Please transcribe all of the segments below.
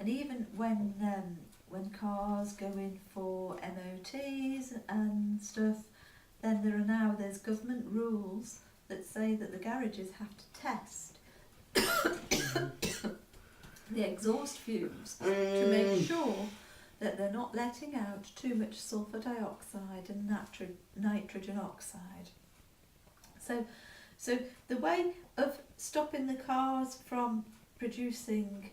And even when cars go in for MOTs and stuff, then there's government rules that say that the garages have to test the exhaust fumes to make sure that they're not letting out too much sulfur dioxide and nitrogen oxide. So the way of stopping the cars from producing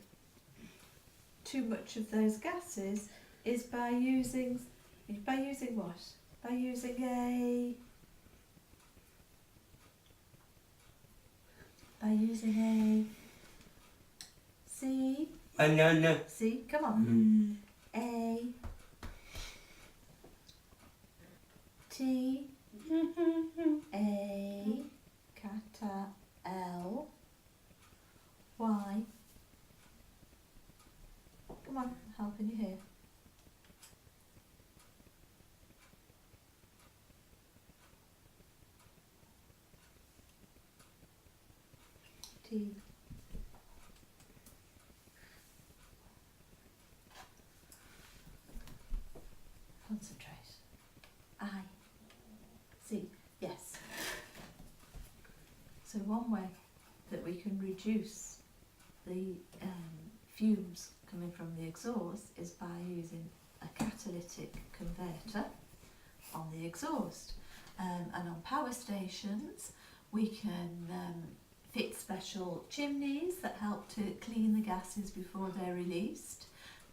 too much of those gases is by using what? By using a C. Banana. C, come on. A T A capital L Y. Come on, I'm helping you here. T. Concentrate. I. C. Yes. So one way that we can reduce the fumes coming from the exhaust is by using a catalytic converter on the exhaust. And on power stations we can fit special chimneys that help to clean the gases before they're released.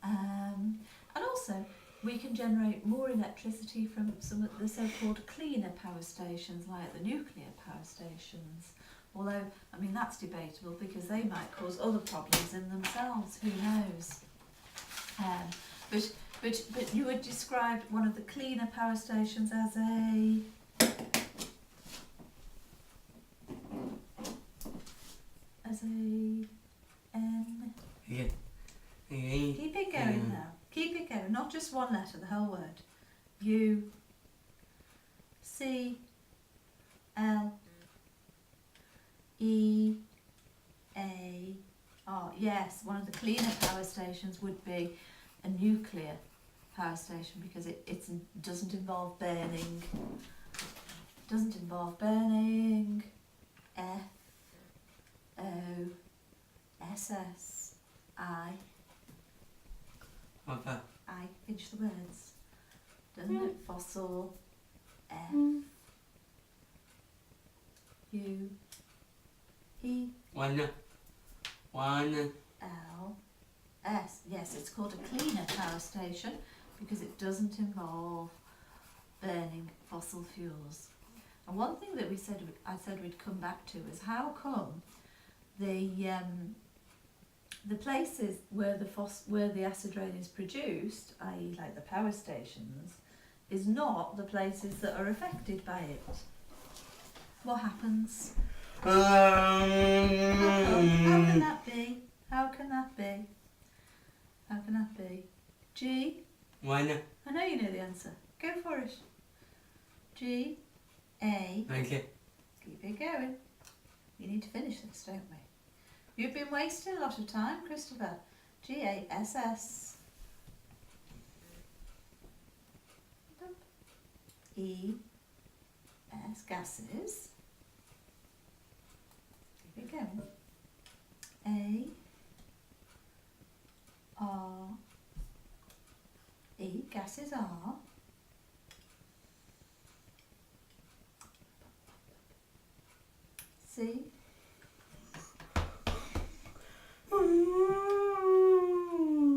And also we can generate more electricity from some of the so-called cleaner power stations like the nuclear power stations. Although, I mean, that's debatable because they might cause other problems in themselves, who knows. But you would describe one of the cleaner power stations as a... N. Yeah. Keep it going now. Keep it going. Not just one letter, the whole word. U. C. L. E. A. R. Yes, one of the cleaner power stations would be a nuclear power station because it doesn't involve burning. Doesn't involve burning. F. O. S. S. I. What's that? I. Finish the words. Doesn't it? Fossil. F. U. E. One. L. S. Yes, it's called a cleaner power station because it doesn't involve burning fossil fuels. And one thing that I said we'd come back to is how come the places where the acid rain is produced, i.e. like the power stations, is not the places that are affected by it. What happens? How can that be? How can that be? How can that be? G? One. I know you know the answer. Go for it. G, A. Okay. Keep it going. You need to finish this, don't we? You've been wasting a lot of time, Christopher. G, A, S, S. E, S, gases. Keep it going. A, R, E, gases are. C,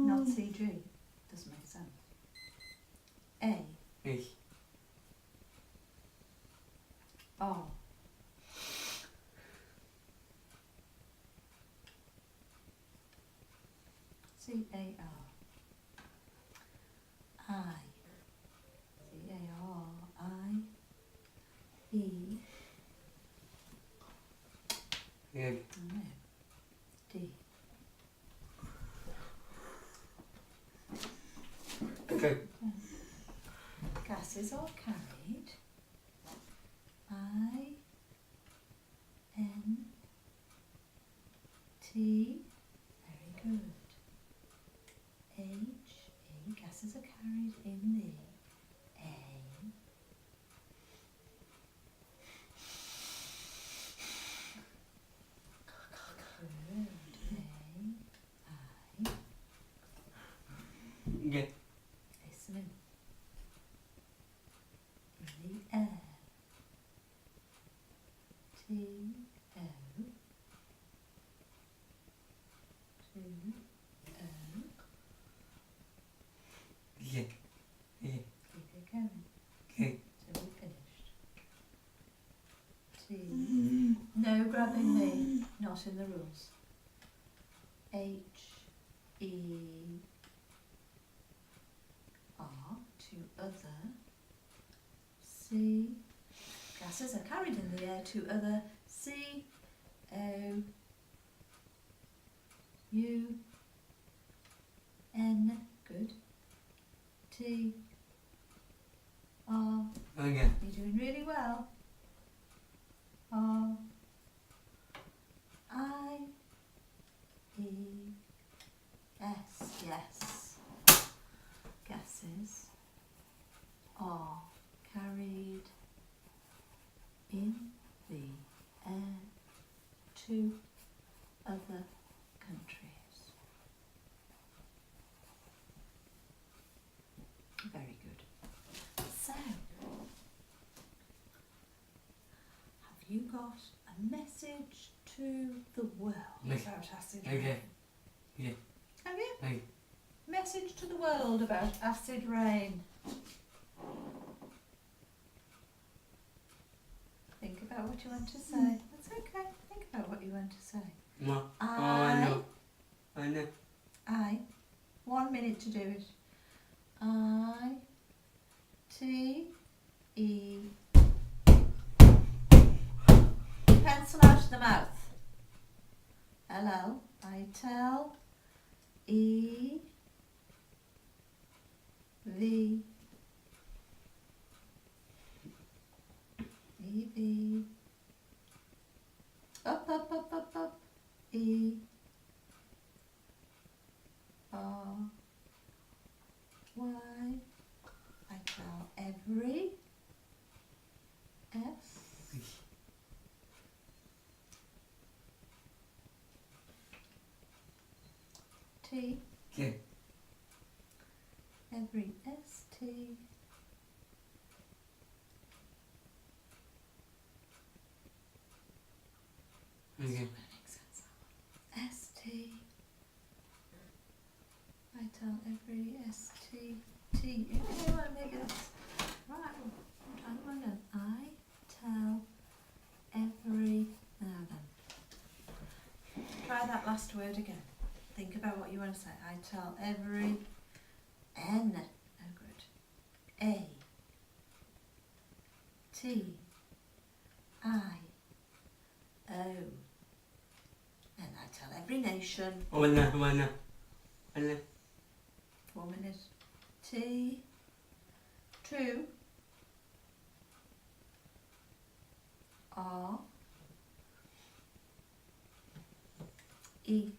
not CG, doesn't make sense. A, Yes. R, C, A, R, I, C, A, R, I, E, Yeah. no, D. Okay. Gases are carried. I, N, T. Very good. gases are carried in the A. Yeah. Listening. The air. T-O. 2-O. Yeah. Yeah. Keep it going. Okay. So we're finished. T. No grabbing me. Not in the rules. H. E. R. To other. C. Gases are carried in the air to other. C. O. U. N. Good. T. R. Okay. You're doing really well. R. I. E. S. Yes. Gases are carried in the air to other countries. Very good. So, have you got a message to the world about acid rain? Okay. Yeah. Have you? Hey. Message to the world about acid rain. Think about what you want to say. That's okay. Think about what you want to say. Ma. Oh, I know. I know. I. 1 minute to do it. I. T. E. Pencil out of the mouth. Hello. I tell. E. V. E. V. Up, up, up, up, up. E. R. Y. I tell every. S. T. Okay. Every ST. Okay. ST. I tell every ST. T. You want to make it. Right. I'm trying to. I tell every. Now then. Try that last word again. Think about what you want to say. I tell every. N. Oh, good. A. T. I. O. And I tell every nation. Oh, I know. I know. I know. 4 minutes. T. 2. R. E.